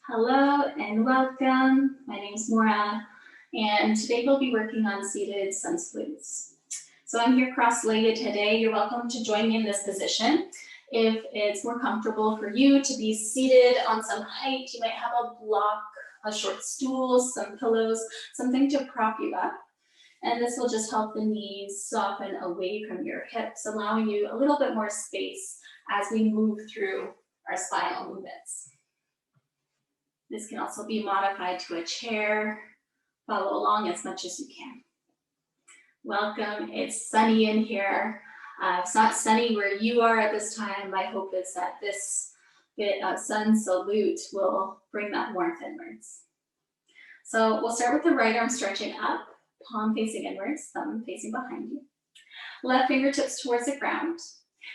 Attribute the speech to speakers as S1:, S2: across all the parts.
S1: Hello and welcome. My name is Maura, and today we'll be working on seated sun salutes. So I'm here cross-legged today. You're welcome to join me in this position. If it's more comfortable for you to be seated on some height, you might have a block, a short stool, some pillows, something to prop you up. And this will just help the knees soften away from your hips, allowing you a little bit more space as we move through our spinal movements. This can also be modified to a chair. Follow along as much as you can. Welcome, it's sunny in here. It's not sunny where you are at this time. My hope is that this bit of sun salute will bring that warmth inwards. So we'll start with the right arm stretching up, palm facing inwards, thumb facing behind you. Left fingertips towards the ground.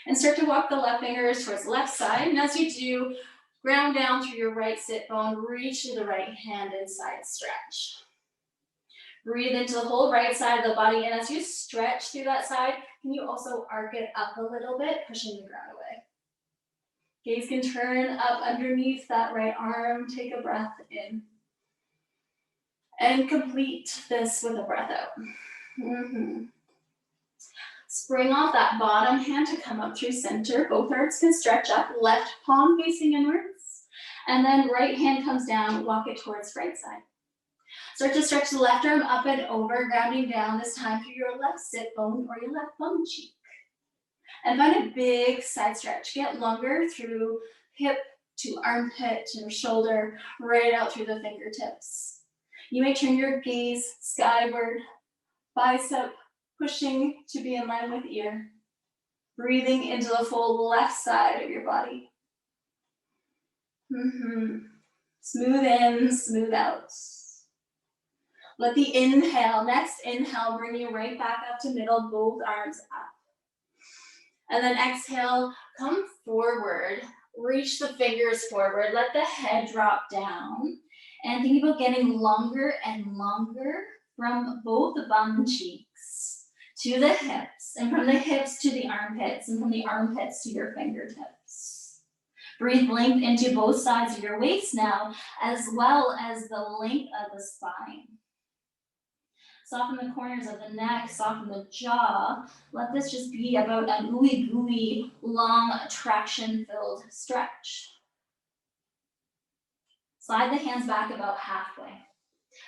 S1: And start to walk the left fingers towards the left side. And as you do, ground down through your right sit bone, reach to the right hand and side stretch. Breathe into the whole right side of the body, and as you stretch through that side, can you also arc it up a little bit, pushing the ground away. Gaze can turn up underneath that right arm. Take a breath in. And complete this with a breath out. Spring off that bottom hand to come up through center. Both arms can stretch up, left palm facing inwards. And then right hand comes down, walk it towards right side. Start to stretch the left arm up and over, grounding down this time through your left sit bone or your left bum cheek. And find a big side stretch. Get longer through hip to armpit to shoulder, right out through the fingertips. You may turn your gaze skyward, bicep pushing to be in line with ear. Breathing into the full left side of your body. Smooth in, smooth out. Let the next inhale, bring you right back up to middle, both arms up. And then exhale, come forward. Reach the fingers forward. Let the head drop down. And think about getting longer and longer from both the bum cheeks to the hips, and from the hips to the armpits, and from the armpits to your fingertips. Breathe length into both sides of your waist now, as well as the length of the spine. Soften the corners of the neck, soften the jaw. Let this just be about an ooey gooey, long, traction-filled stretch. Slide the hands back about halfway.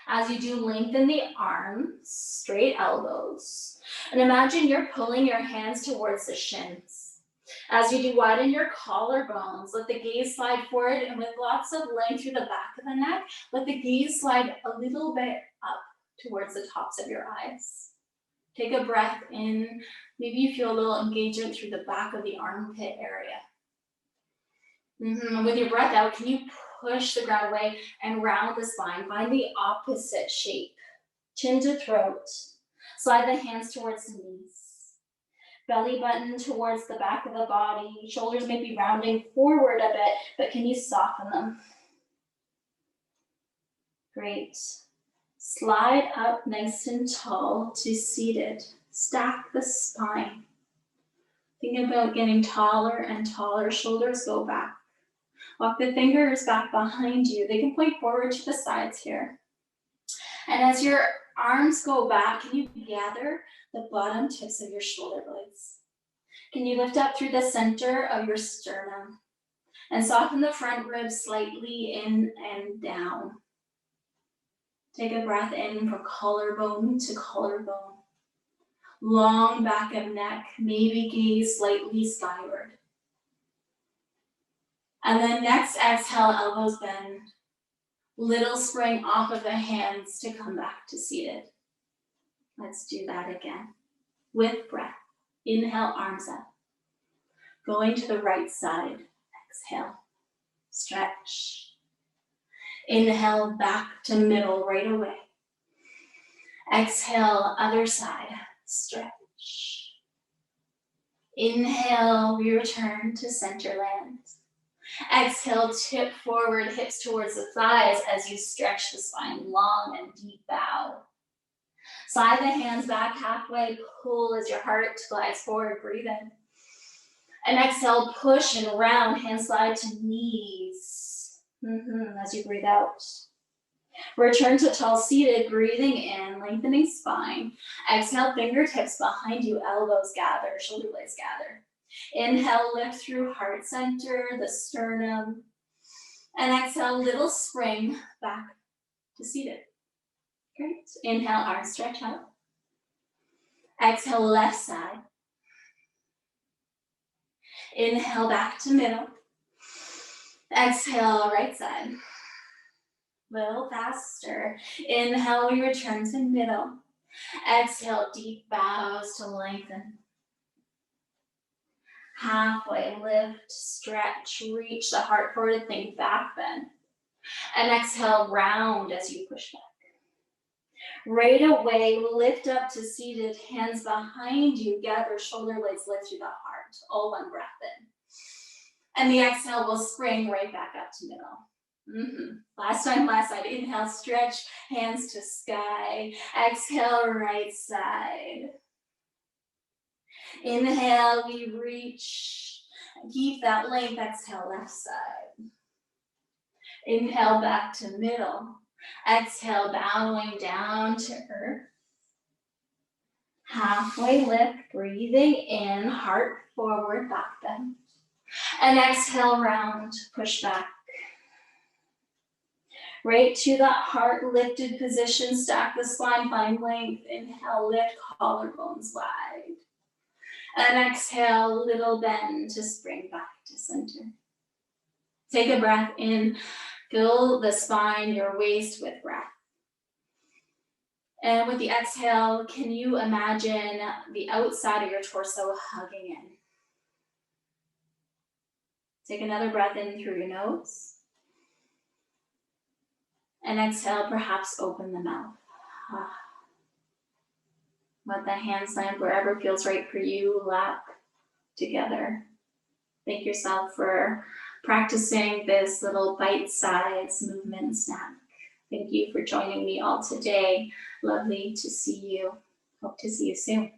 S1: As you do, lengthen the arms, straight elbows. And imagine you're pulling your hands towards the shins. As you do, widen your collarbones. Let the gaze slide forward, and with lots of length through the back of the neck, let the gaze slide a little bit up towards the tops of your eyes. Take a breath in. Maybe you feel a little engagement through the back of the armpit area. With your breath out, can you push the ground away and round the spine? Find the opposite shape. Chin to throat. Slide the hands towards the knees. Belly button towards the back of the body. Shoulders may be rounding forward a bit, but can you soften them? Great. Slide up nice and tall to seated. Stack the spine. Think about getting taller and taller. Shoulders go back. Walk the fingers back behind you. They can point forward to the sides here. And as your arms go back, can you gather the bottom tips of your shoulder blades? Can you lift up through the center of your sternum and soften the front ribs slightly in and down? Take a breath in from collarbone to collarbone. Long back of neck, maybe gaze slightly skyward. And then next exhale, elbows bend. Little spring off of the hands to come back to seated. Let's do that again. With breath. Inhale, arms up. Going to the right side. Exhale. Stretch. Inhale, back to middle right away. Exhale, other side. Stretch. Inhale, we return to center land. Exhale, tip forward, hips towards the thighs as you stretch the spine, long and deep bow. Slide the hands back halfway, pull as your heart glides forward, breathe in. And exhale, push and round, hand slide to knees. As you breathe out. Return to tall seated, breathing in, lengthening spine. Exhale, fingertips behind you, elbows gather, shoulder blades gather. Inhale, lift through heart center, the sternum. And exhale, little spring back to seated. Great. Inhale, arms stretch out. Exhale, left side. Inhale, back to middle. Exhale, right side. Little faster. Inhale, we return to middle. Exhale, deep bows to lengthen. Halfway lift, stretch, reach the heart forward, think back bend. And exhale, round as you push back. Right away, lift up to seated, hands behind you, gather shoulder blades, lift through the heart. All one breath in. And the exhale will spring right back up to middle. Last time, last side. Inhale, stretch, hands to sky. Exhale, right side. Inhale, we reach. Keep that length. Exhale, left side. Inhale, back to middle. Exhale, bowing down to earth. Halfway lift, breathing in, heart forward, back bend. And exhale, round, push back. Right to that heart lifted position, stack the spine, find length. Inhale, lift, collarbones wide. And exhale, little bend to spring back to center. Take a breath in, fill the spine, your waist with breath. And with the exhale, can you imagine the outside of your torso hugging in? Take another breath in through your nose. And exhale, perhaps open the mouth. Let the hands land wherever feels right for you, lap together. Thank yourself for practicing this little bite-sized movement snack. Thank you for joining me all today. Lovely to see you. Hope to see you soon.